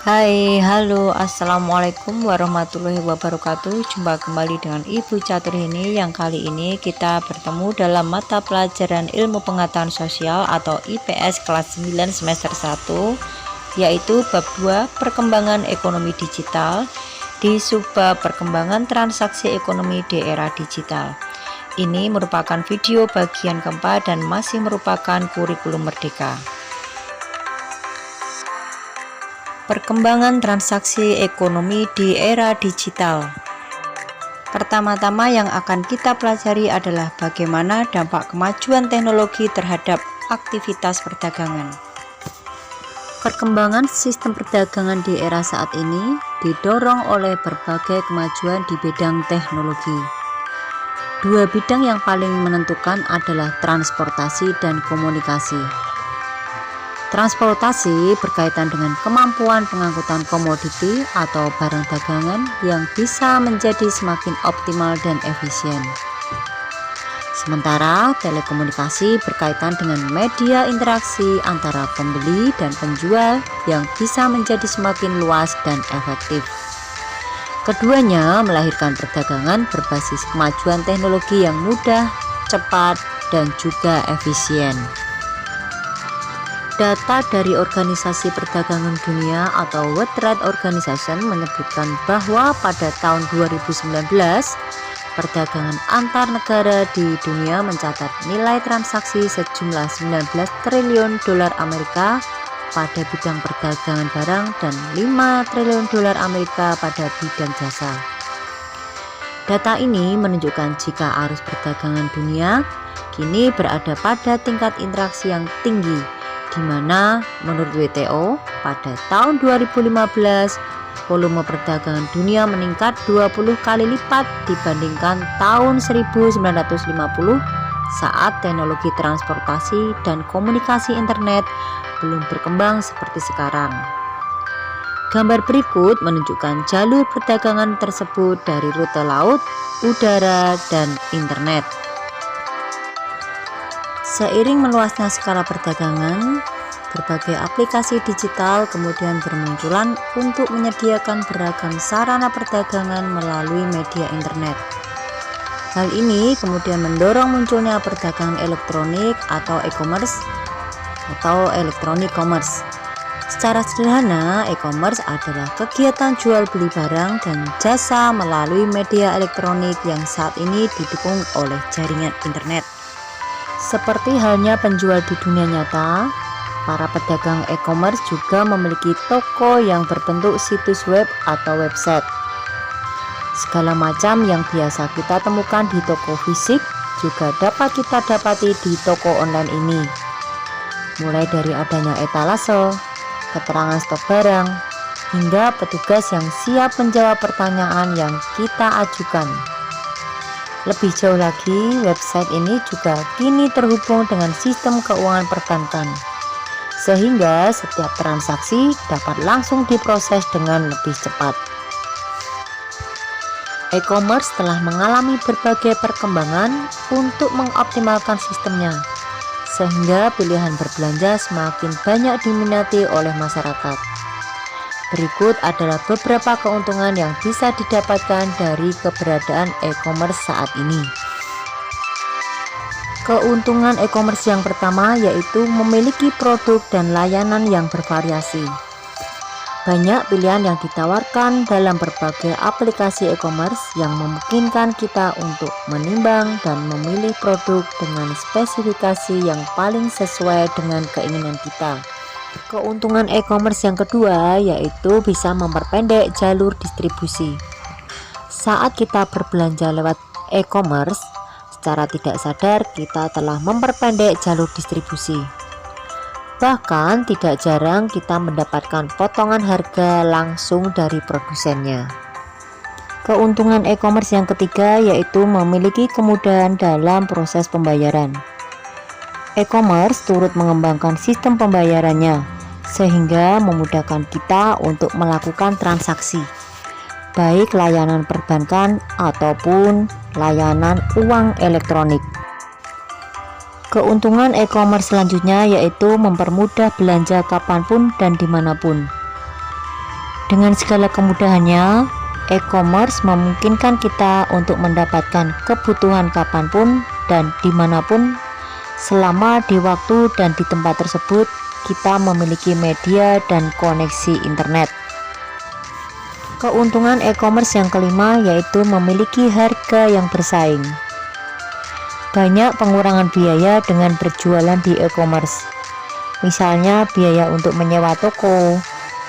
Hai, halo, assalamualaikum warahmatullahi wabarakatuh. Jumpa kembali dengan Ibu Catur ini. Yang kali ini kita bertemu dalam mata pelajaran Ilmu Pengetahuan Sosial atau IPS kelas 9 semester 1, yaitu bab 2 Perkembangan Ekonomi Digital di subbab Perkembangan Transaksi Ekonomi di Era Digital. Ini merupakan video bagian keempat dan masih merupakan kurikulum merdeka. Perkembangan transaksi ekonomi di era digital. Pertama-tama yang akan kita pelajari adalah bagaimana dampak kemajuan teknologi terhadap aktivitas perdagangan. Perkembangan sistem perdagangan di era saat ini didorong oleh berbagai kemajuan di bidang teknologi. Dua bidang yang paling menentukan adalah transportasi dan komunikasi. Transportasi berkaitan dengan kemampuan pengangkutan komoditi atau barang dagangan yang bisa menjadi semakin optimal dan efisien. Sementara telekomunikasi berkaitan dengan media interaksi antara pembeli dan penjual yang bisa menjadi semakin luas dan efektif. Keduanya melahirkan perdagangan berbasis kemajuan teknologi yang mudah, cepat, dan juga efisien. Data dari Organisasi Perdagangan Dunia atau World Trade Organization menyebutkan bahwa pada tahun 2019, perdagangan antar negara di dunia mencatat nilai transaksi sejumlah 19 triliun dolar Amerika pada bidang perdagangan barang dan 5 triliun dolar Amerika pada bidang jasa. Data ini menunjukkan jika arus perdagangan dunia kini berada pada tingkat interaksi yang tinggi, di mana menurut WTO pada tahun 2015 volume perdagangan dunia meningkat 20 kali lipat dibandingkan tahun 1950 saat teknologi transportasi dan komunikasi internet belum berkembang seperti sekarang. Gambar berikut menunjukkan jalur perdagangan tersebut dari rute laut, udara, dan internet. Seiring meluasnya skala perdagangan, berbagai aplikasi digital kemudian bermunculan untuk menyediakan beragam sarana perdagangan melalui media internet. Hal ini kemudian mendorong munculnya perdagangan elektronik atau e-commerce atau electronic commerce. Secara sederhana, e-commerce adalah kegiatan jual beli barang dan jasa melalui media elektronik yang saat ini didukung oleh jaringan internet. Seperti halnya penjual di dunia nyata, para pedagang e-commerce juga memiliki toko yang berbentuk situs web atau website. Segala macam yang biasa kita temukan di toko fisik juga dapat kita dapati di toko online ini. Mulai dari adanya etalase, keterangan stok barang, hingga petugas yang siap menjawab pertanyaan yang kita ajukan. Lebih jauh lagi, website ini juga kini terhubung dengan sistem keuangan perbankan, sehingga setiap transaksi dapat langsung diproses dengan lebih cepat. E-commerce telah mengalami berbagai perkembangan untuk mengoptimalkan sistemnya, sehingga pilihan berbelanja semakin banyak diminati oleh masyarakat. Berikut adalah beberapa keuntungan yang bisa didapatkan dari keberadaan e-commerce saat ini. Keuntungan e-commerce yang pertama yaitu memiliki produk dan layanan yang bervariasi. Banyak pilihan yang ditawarkan dalam berbagai aplikasi e-commerce yang memungkinkan kita untuk menimbang dan memilih produk dengan spesifikasi yang paling sesuai dengan keinginan kita. Keuntungan e-commerce yang kedua yaitu bisa memperpendek jalur distribusi. Saat kita berbelanja lewat e-commerce, secara tidak sadar kita telah memperpendek jalur distribusi. Bahkan tidak jarang kita mendapatkan potongan harga langsung dari produsennya. Keuntungan e-commerce yang ketiga yaitu memiliki kemudahan dalam proses pembayaran. E-commerce turut mengembangkan sistem pembayarannya, sehingga memudahkan kita untuk melakukan transaksi, baik layanan perbankan ataupun layanan uang elektronik. Keuntungan e-commerce selanjutnya yaitu mempermudah belanja kapanpun dan dimanapun. Dengan segala kemudahannya, e-commerce memungkinkan kita untuk mendapatkan kebutuhan kapanpun dan dimanapun, selama di waktu dan di tempat tersebut kita memiliki media dan koneksi internet. Keuntungan e-commerce yang kelima yaitu memiliki harga yang bersaing. Banyak pengurangan biaya dengan berjualan di e-commerce. Misalnya biaya untuk menyewa toko,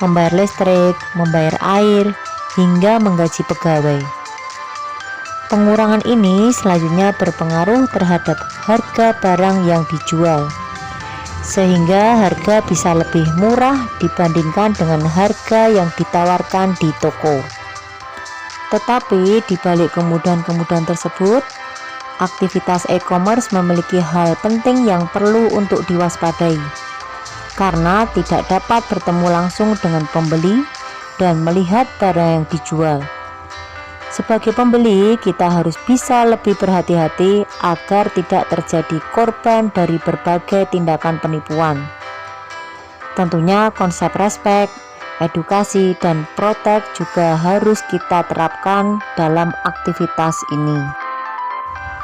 membayar listrik, membayar air, hingga menggaji pegawai. Pengurangan ini selanjutnya berpengaruh terhadap harga barang yang dijual, sehingga harga bisa lebih murah dibandingkan dengan harga yang ditawarkan di toko. Tetapi di balik kemudahan-kemudahan tersebut, aktivitas e-commerce memiliki hal penting yang perlu untuk diwaspadai, karena tidak dapat bertemu langsung dengan pembeli dan melihat barang yang dijual. Sebagai pembeli, kita harus bisa lebih berhati-hati agar tidak terjadi korban dari berbagai tindakan penipuan. Tentunya konsep respek, edukasi, dan protek juga harus kita terapkan dalam aktivitas ini.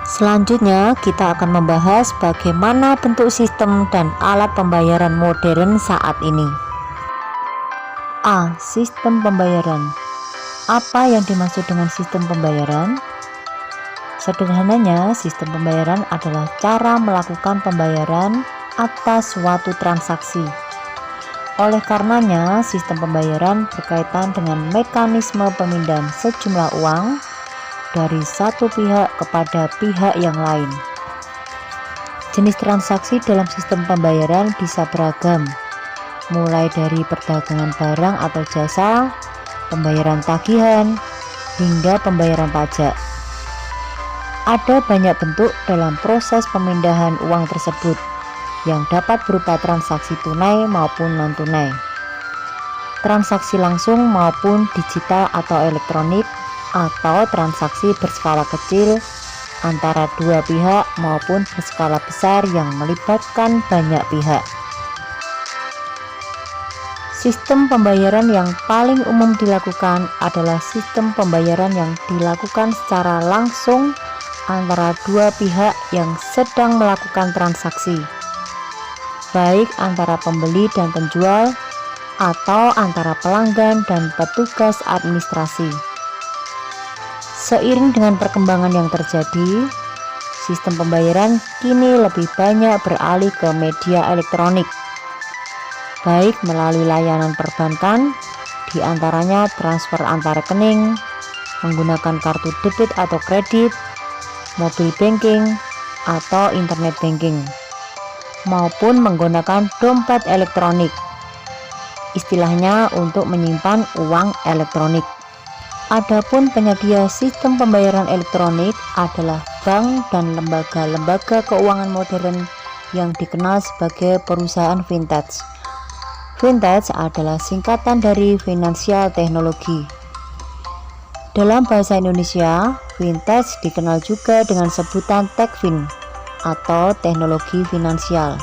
Selanjutnya, kita akan membahas bagaimana bentuk sistem dan alat pembayaran modern saat ini. A. Sistem pembayaran. Apa yang dimaksud dengan sistem pembayaran? Sederhananya, sistem pembayaran adalah cara melakukan pembayaran atas suatu transaksi. Oleh karenanya, sistem pembayaran berkaitan dengan mekanisme pemindahan sejumlah uang dari satu pihak kepada pihak yang lain. Jenis transaksi dalam sistem pembayaran bisa beragam, mulai dari perdagangan barang atau jasa, pembayaran tagihan, hingga pembayaran pajak. Ada banyak bentuk dalam proses pemindahan uang tersebut, yang dapat berupa transaksi tunai maupun non-tunai, transaksi langsung maupun digital atau elektronik, atau transaksi berskala kecil antara dua pihak maupun berskala besar yang melibatkan banyak pihak. Sistem pembayaran yang paling umum dilakukan adalah sistem pembayaran yang dilakukan secara langsung antara dua pihak yang sedang melakukan transaksi, baik antara pembeli dan penjual atau antara pelanggan dan petugas administrasi. Seiring dengan perkembangan yang terjadi, sistem pembayaran kini lebih banyak beralih ke media elektronik, baik melalui layanan perbankan, diantaranya transfer antar rekening, menggunakan kartu debit atau kredit, mobile banking, atau internet banking, maupun menggunakan dompet elektronik, istilahnya untuk menyimpan uang elektronik. Adapun penyedia sistem pembayaran elektronik adalah bank dan lembaga-lembaga keuangan modern yang dikenal sebagai perusahaan fintech. Fintech adalah singkatan dari finansial teknologi. Dalam bahasa Indonesia, fintech dikenal juga dengan sebutan techfin atau teknologi finansial.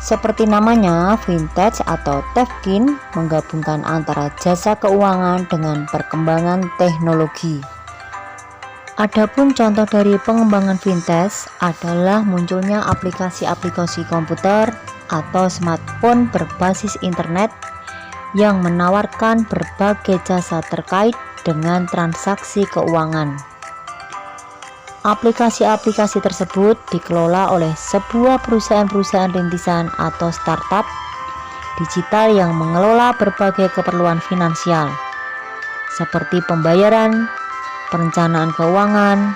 Seperti namanya, fintech atau techfin menggabungkan antara jasa keuangan dengan perkembangan teknologi. Adapun contoh dari pengembangan fintech adalah munculnya aplikasi-aplikasi komputer atau smartphone berbasis internet yang menawarkan berbagai jasa terkait dengan transaksi keuangan. Aplikasi-aplikasi tersebut dikelola oleh sebuah perusahaan-perusahaan rintisan atau startup digital yang mengelola berbagai keperluan finansial seperti pembayaran, perencanaan keuangan,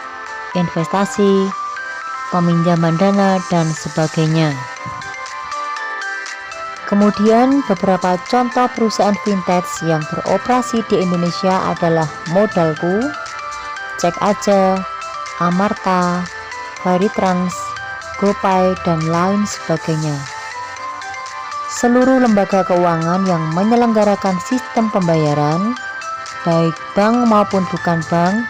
investasi, peminjaman dana, dan sebagainya. Kemudian beberapa contoh perusahaan fintech yang beroperasi di Indonesia adalah Modalku, Cek Aja, Amarta, Veritrans, GoPay, dan lain sebagainya. Seluruh lembaga keuangan yang menyelenggarakan sistem pembayaran, baik bank maupun bukan bank,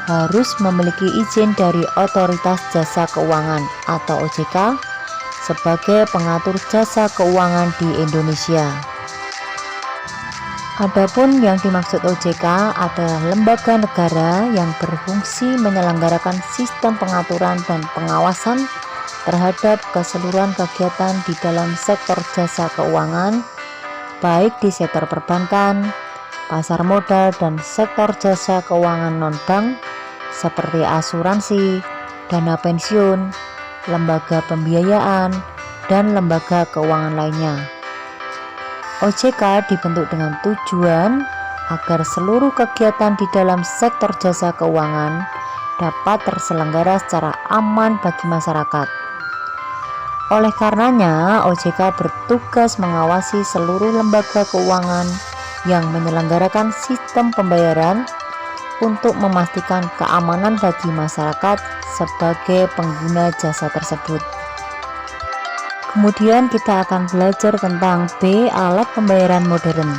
harus memiliki izin dari Otoritas Jasa Keuangan atau OJK sebagai pengatur jasa keuangan di Indonesia. Adapun yang dimaksud OJK adalah lembaga negara yang berfungsi menyelenggarakan sistem pengaturan dan pengawasan terhadap keseluruhan kegiatan di dalam sektor jasa keuangan, baik di sektor perbankan, pasar modal, dan sektor jasa keuangan non-bank seperti asuransi, dana pensiun, lembaga pembiayaan, dan lembaga keuangan lainnya. OJK dibentuk dengan tujuan agar seluruh kegiatan di dalam sektor jasa keuangan dapat terselenggara secara aman bagi masyarakat. Oleh karenanya, OJK bertugas mengawasi seluruh lembaga keuangan yang menyelenggarakan sistem pembayaran untuk memastikan keamanan bagi masyarakat sebagai pengguna jasa tersebut. Kemudian kita akan belajar tentang B. Alat pembayaran modern.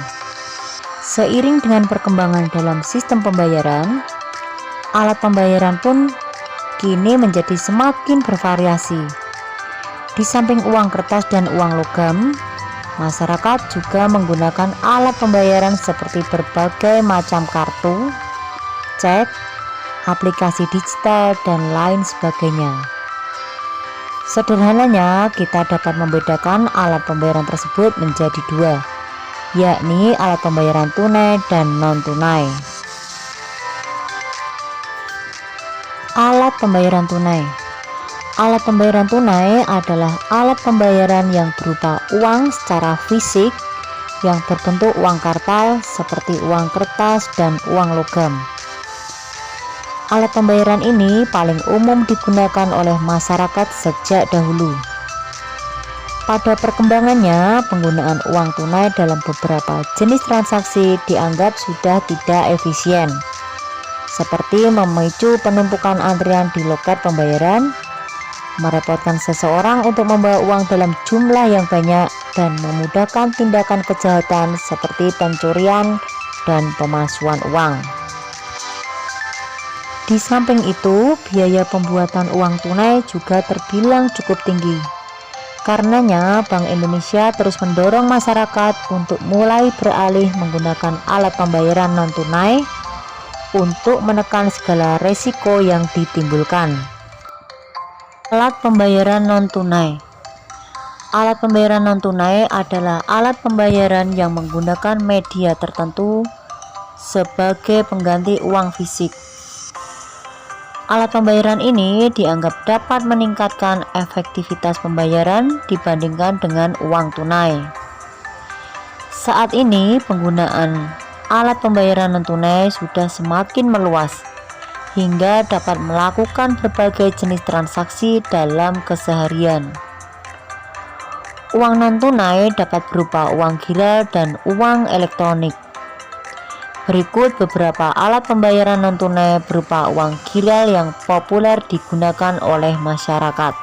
Seiring dengan perkembangan dalam sistem pembayaran, alat pembayaran pun kini menjadi semakin bervariasi. Di samping uang kertas dan uang logam, masyarakat juga menggunakan alat pembayaran seperti berbagai macam kartu, cek, aplikasi digital, dan lain sebagainya. Sederhananya, kita dapat membedakan alat pembayaran tersebut menjadi dua, yakni alat pembayaran tunai dan non-tunai. Alat pembayaran tunai. Alat pembayaran tunai adalah alat pembayaran yang berupa uang secara fisik yang berbentuk uang kartal seperti uang kertas dan uang logam. Alat pembayaran ini paling umum digunakan oleh masyarakat sejak dahulu. Pada perkembangannya, penggunaan uang tunai dalam beberapa jenis transaksi dianggap sudah tidak efisien, seperti memicu penumpukan antrian di loket pembayaran, merepotkan seseorang untuk membawa uang dalam jumlah yang banyak, dan memudahkan tindakan kejahatan seperti pencurian dan pemalsuan uang. Di samping itu, biaya pembuatan uang tunai juga terbilang cukup tinggi. Karenanya, Bank Indonesia terus mendorong masyarakat untuk mulai beralih menggunakan alat pembayaran non-tunai untuk menekan segala resiko yang ditimbulkan. Alat pembayaran non-tunai. Alat pembayaran non-tunai adalah alat pembayaran yang menggunakan media tertentu sebagai pengganti uang fisik. Alat pembayaran ini dianggap dapat meningkatkan efektivitas pembayaran dibandingkan dengan uang tunai. Saat ini penggunaan alat pembayaran non-tunai sudah semakin meluas hingga dapat melakukan berbagai jenis transaksi dalam keseharian. Uang non-tunai dapat berupa uang giral dan uang elektronik. Berikut beberapa alat pembayaran non-tunai berupa uang giral yang populer digunakan oleh masyarakat.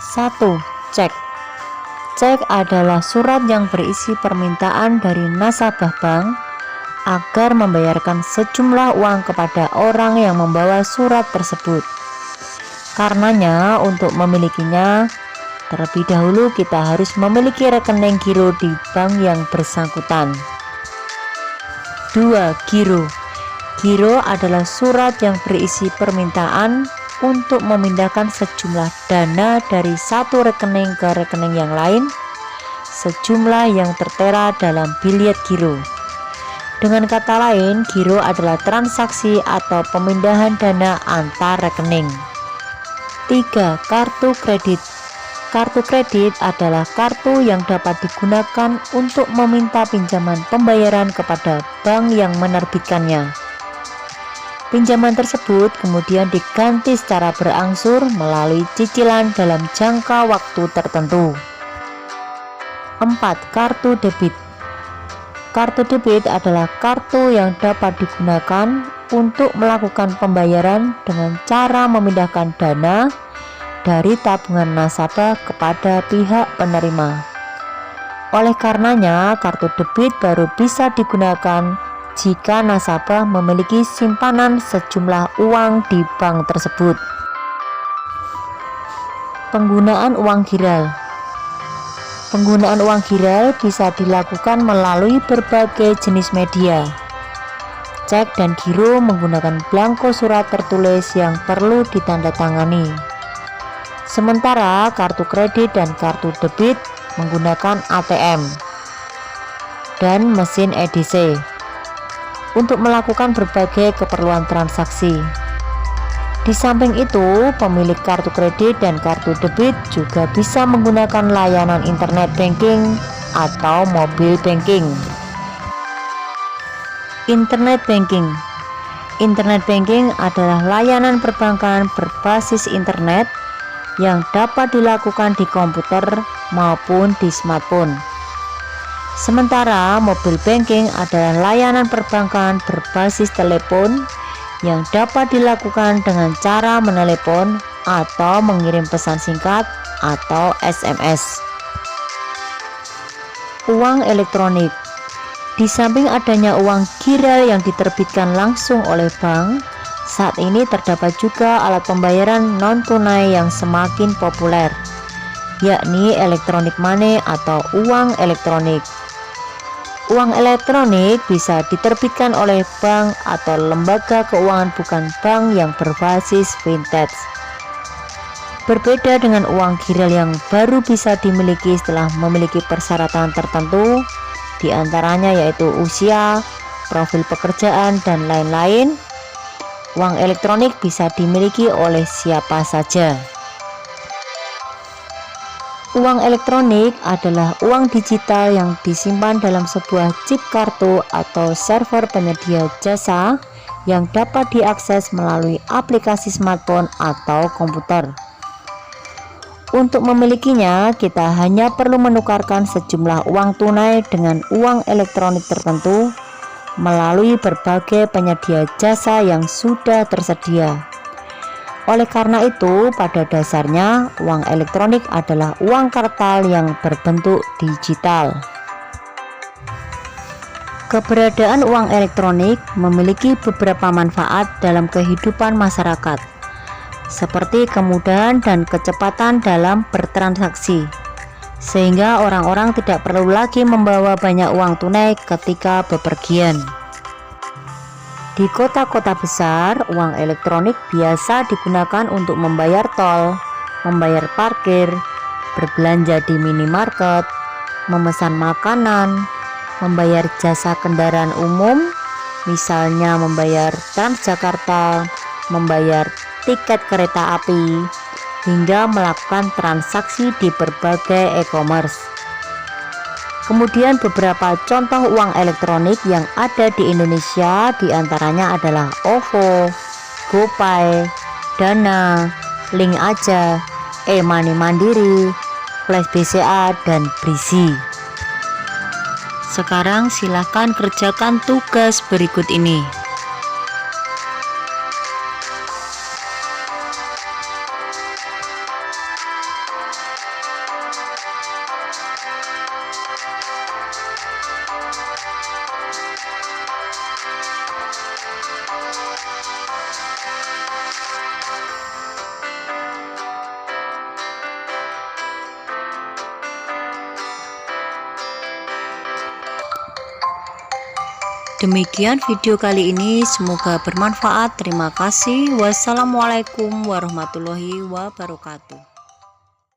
1. Cek. Cek adalah surat yang berisi permintaan dari nasabah bank agar membayarkan sejumlah uang kepada orang yang membawa surat tersebut. Karenanya, untuk memilikinya, terlebih dahulu kita harus memiliki rekening giro di bank yang bersangkutan. 2. Giro. Giro adalah surat yang berisi permintaan untuk memindahkan sejumlah dana dari satu rekening ke rekening yang lain, sejumlah yang tertera dalam bilet giro. Dengan kata lain, giro adalah transaksi atau pemindahan dana antar rekening. 3. Kartu kredit. Kartu kredit adalah kartu yang dapat digunakan untuk meminta pinjaman pembayaran kepada bank yang menerbitkannya. Pinjaman tersebut kemudian diganti secara berangsur melalui cicilan dalam jangka waktu tertentu. 4. Kartu debit. Kartu debit adalah kartu yang dapat digunakan untuk melakukan pembayaran dengan cara memindahkan dana dari tabungan nasabah kepada pihak penerima. Oleh karenanya, kartu debit baru bisa digunakan jika nasabah memiliki simpanan sejumlah uang di bank tersebut. Penggunaan uang giral. Penggunaan uang giral bisa dilakukan melalui berbagai jenis media. Cek dan giro menggunakan belangko surat tertulis yang perlu ditandatangani. Sementara kartu kredit dan kartu debit menggunakan ATM dan mesin EDC untuk melakukan berbagai keperluan transaksi. Di samping itu, pemilik kartu kredit dan kartu debit juga bisa menggunakan layanan internet banking atau mobile banking. Internet banking. Internet banking adalah layanan perbankan berbasis internet yang dapat dilakukan di komputer maupun di smartphone. Sementara mobile banking adalah layanan perbankan berbasis telepon yang dapat dilakukan dengan cara menelepon atau mengirim pesan singkat atau SMS. Uang elektronik. Di samping adanya uang giral yang diterbitkan langsung oleh bank, saat ini terdapat juga alat pembayaran non-tunai yang semakin populer, yakni electronic money atau uang elektronik. Uang elektronik bisa diterbitkan oleh bank atau lembaga keuangan bukan bank yang berbasis fintech. Berbeda dengan uang giral yang baru bisa dimiliki setelah memiliki persyaratan tertentu, di antaranya yaitu usia, profil pekerjaan, dan lain-lain. Uang elektronik bisa dimiliki oleh siapa saja. Uang elektronik adalah uang digital yang disimpan dalam sebuah chip kartu atau server penyedia jasa yang dapat diakses melalui aplikasi smartphone atau komputer. Untuk memilikinya, kita hanya perlu menukarkan sejumlah uang tunai dengan uang elektronik tertentu melalui berbagai penyedia jasa yang sudah tersedia. Oleh karena itu, pada dasarnya uang elektronik adalah uang kartal yang berbentuk digital. Keberadaan uang elektronik memiliki beberapa manfaat dalam kehidupan masyarakat, seperti kemudahan dan kecepatan dalam bertransaksi, sehingga orang-orang tidak perlu lagi membawa banyak uang tunai ketika bepergian. Di kota-kota besar, uang elektronik biasa digunakan untuk membayar tol, membayar parkir, berbelanja di minimarket, memesan makanan, membayar jasa kendaraan umum, misalnya membayar Transjakarta, membayar tiket kereta api, hingga melakukan transaksi di berbagai e-commerce. Kemudian beberapa contoh uang elektronik yang ada di Indonesia diantaranya adalah OVO, GoPay, Dana, Link Aja, e-money Mandiri, Flash BCA, dan Brizi. Sekarang silakan kerjakan tugas berikut ini. Demikian video kali ini, semoga bermanfaat. Terima kasih. Wassalamualaikum warahmatullahi wabarakatuh.